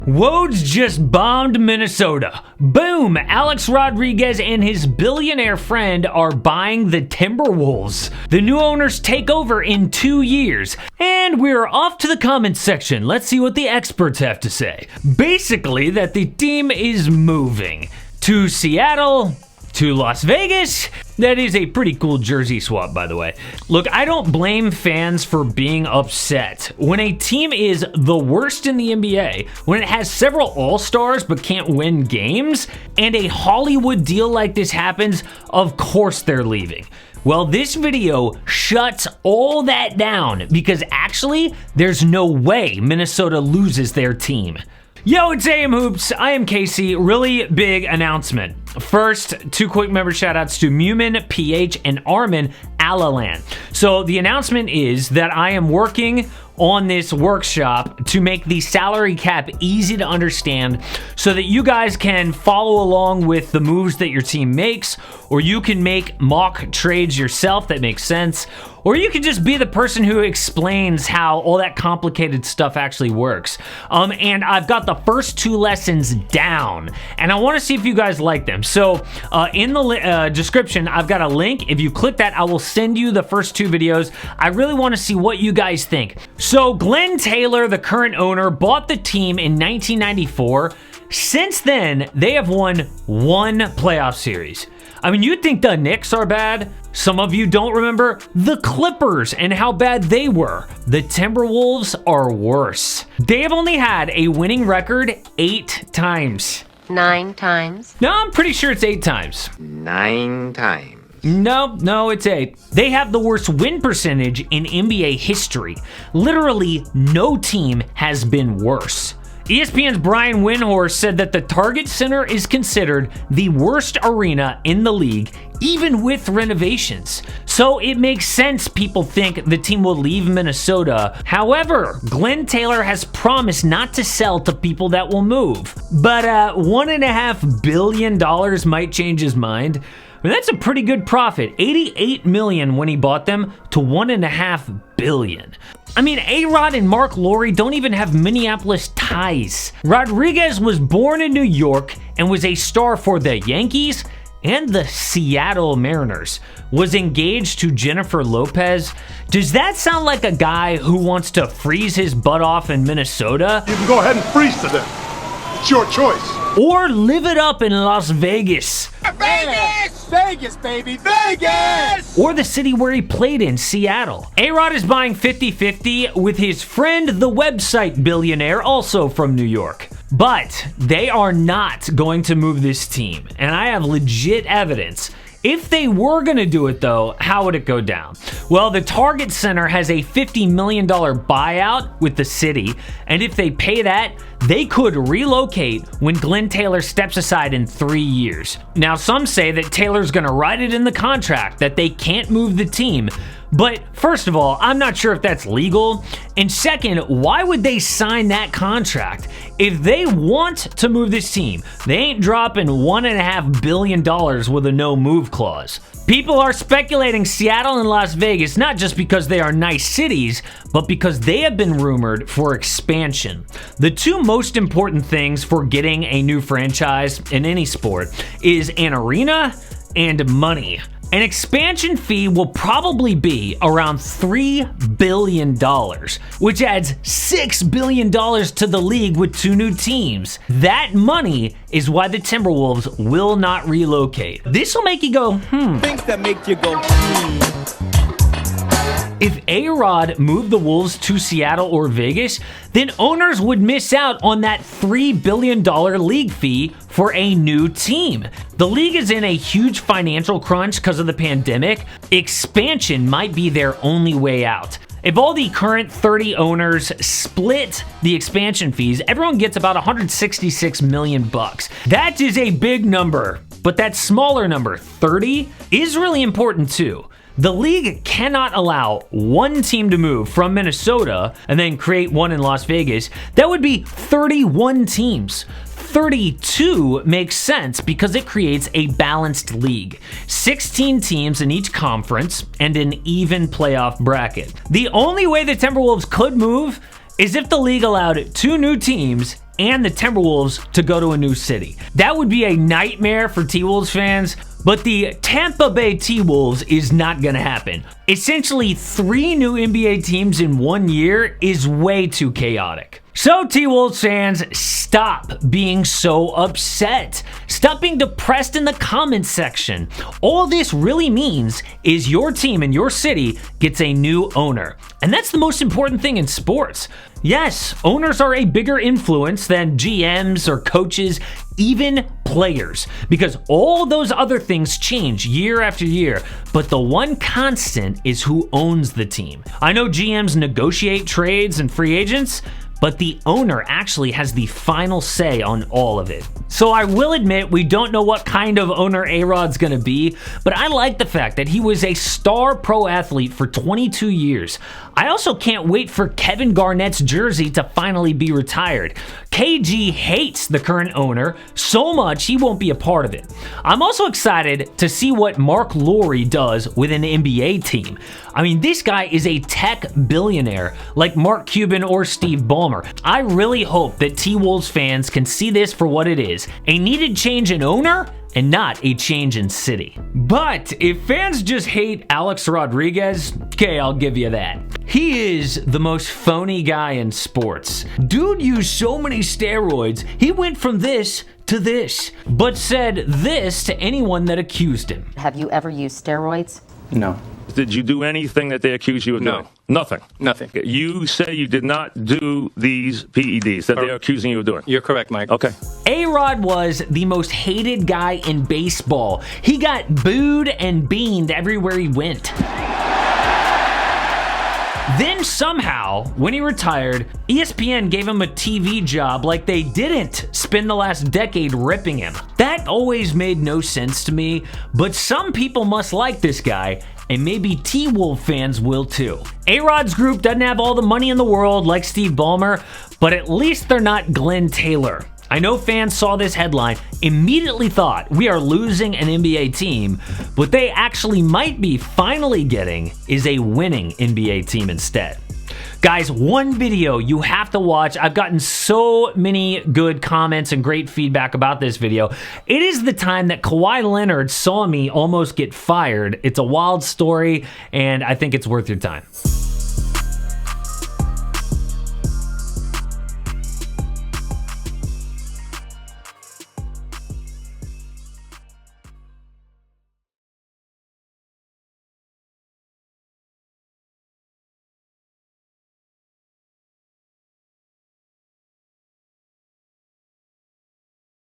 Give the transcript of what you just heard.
Woj just bombed Minnesota. Boom! Alex Rodriguez and his billionaire friend are buying the Timberwolves. The new owners take over in 2 years. And we're off to the comments section. Let's see what the experts have to say. Basically, that the team is moving to Seattle, to Las Vegas. That is a pretty cool jersey swap, by the way. Look, I don't blame fans for being upset. When a team is the worst in the NBA, when it has several all-stars but can't win games, and a Hollywood deal like this happens, of course they're leaving. Well, this video shuts all that down because actually, there's no way Minnesota loses their team. Yo, it's AM Hoops. I am Casey. Really big announcement. First, 2 quick member shoutouts to Mumin, PH, and Armin Alalan. So the announcement is that I am working on this workshop to make the salary cap easy to understand so that you guys can follow along with the moves that your team makes, or you can make mock trades yourself that makes sense, or you can just be the person who explains how all that complicated stuff actually works. And I've got the first 2 lessons down, and I want to see if you guys like them. So in the description, I've got a link. If you click that, I will send you the first 2 videos. I really want to see what you guys think. So Glen Taylor, the current owner, bought the team in 1994. Since then, they have won 1 playoff series. I mean, you'd think the Knicks are bad. Some of you don't remember the Clippers and how bad they were. The Timberwolves are worse. They have only had a winning record 8 times. 9 times? No, I'm pretty sure it's 8 times. 9 times. No, it's 8. They have the worst win percentage in NBA history. Literally, no team has been worse. ESPN's Brian Windhorst said that the Target Center is considered the worst arena in the league, even with renovations. So it makes sense people think the team will leave Minnesota. However, Glen Taylor has promised not to sell to people that will move. But $1.5 billion might change his mind. I mean, that's a pretty good profit. $88 million when he bought them to $1.5 billion. I mean, A-Rod and Marc don't even have Minneapolis ties. Rodriguez was born in New York and was a star for the Yankees and the Seattle Mariners. Was engaged to Jennifer Lopez. Does that sound like a guy who wants to freeze his butt off in Minnesota? You can go ahead and freeze to them. It's your choice. Or live it up in Las Vegas. Vegas! Vegas, baby, Vegas! Or the city where he played in, Seattle. A-Rod is buying 50-50 with his friend, the website billionaire, also from New York. But they are not going to move this team, and I have legit evidence. If they were going to do it, though, how would it go down? Well, the Target Center has a $50 million buyout with the city, and if they pay that, they could relocate when Glen Taylor steps aside in 3 years. Now, some say that Taylor's going to write it in the contract that they can't move the team. But first of all, I'm not sure if that's legal. And second, why would they sign that contract? If they want to move this team, they ain't dropping $1.5 billion with a no move clause. People are speculating Seattle and Las Vegas not just because they are nice cities, but because they have been rumored for expansion. The 2 most important things for getting a new franchise in any sport is an arena and money. An expansion fee will probably be around $3 billion, which adds $6 billion to the league with 2 new teams. That money is why the Timberwolves will not relocate. This will make you go, Things that make you go, If A-Rod moved the Wolves to Seattle or Vegas, then owners would miss out on that $3 billion league fee for a new team. The league is in a huge financial crunch because of the pandemic. Expansion might be their only way out. If all the current 30 owners split the expansion fees, everyone gets about $166 million. That is a big number, but that smaller number, 30, is really important too. The league cannot allow 1 team to move from Minnesota and then create 1 in Las Vegas. That would be 31 teams. 32 makes sense because it creates a balanced league. 16 teams in each conference and an even playoff bracket. The only way the Timberwolves could move is if the league allowed 2 new teams and the Timberwolves to go to a new city. That would be a nightmare for T-Wolves fans, but the Tampa Bay T-Wolves is not going to happen. Essentially, 3 new NBA teams in 1 year is way too chaotic. So T-Wolves fans, stop being so upset. Stop being depressed in the comments section. All this really means is your team and your city gets a new owner. And that's the most important thing in sports. Yes, owners are a bigger influence than GMs or coaches, even players, because all those other things change year after year, but the one constant is who owns the team. I know GMs negotiate trades and free agents, but the owner actually has the final say on all of it. So I will admit we don't know what kind of owner A-Rod's gonna be, but I like the fact that he was a star pro athlete for 22 years. I also can't wait for Kevin Garnett's jersey to finally be retired. KG hates the current owner so much he won't be a part of it. I'm also excited to see what Marc does with an NBA team. I mean, this guy is a tech billionaire like Mark Cuban or Steve Ballmer. I really hope that T-Wolves fans can see this for what it is, a needed change in owner and not a change in city. But if fans just hate Alex Rodriguez, okay, I'll give you that. He is the most phony guy in sports. Dude used so many steroids, he went from this to this, but said this to anyone that accused him. Have you ever used steroids? No. Did you do anything that they accuse you of doing? Nothing. Nothing. You say you did not do these PEDs that they're accusing you of doing. You're correct, Mike. Okay. A-Rod was the most hated guy in baseball. He got booed and beaned everywhere he went. Then somehow, when he retired, ESPN gave him a TV job like they didn't spend the last decade ripping him. That always made no sense to me, but some people must like this guy, and maybe T-Wolf fans will too. A-Rod's group doesn't have all the money in the world like Steve Ballmer, but at least they're not Glen Taylor. I know fans saw this headline, immediately thought we are losing an NBA team, what they actually might be finally getting is a winning NBA team instead. Guys, one video you have to watch. I've gotten so many good comments and great feedback about this video. It is the time that Kawhi Leonard saw me almost get fired. It's a wild story, and I think it's worth your time.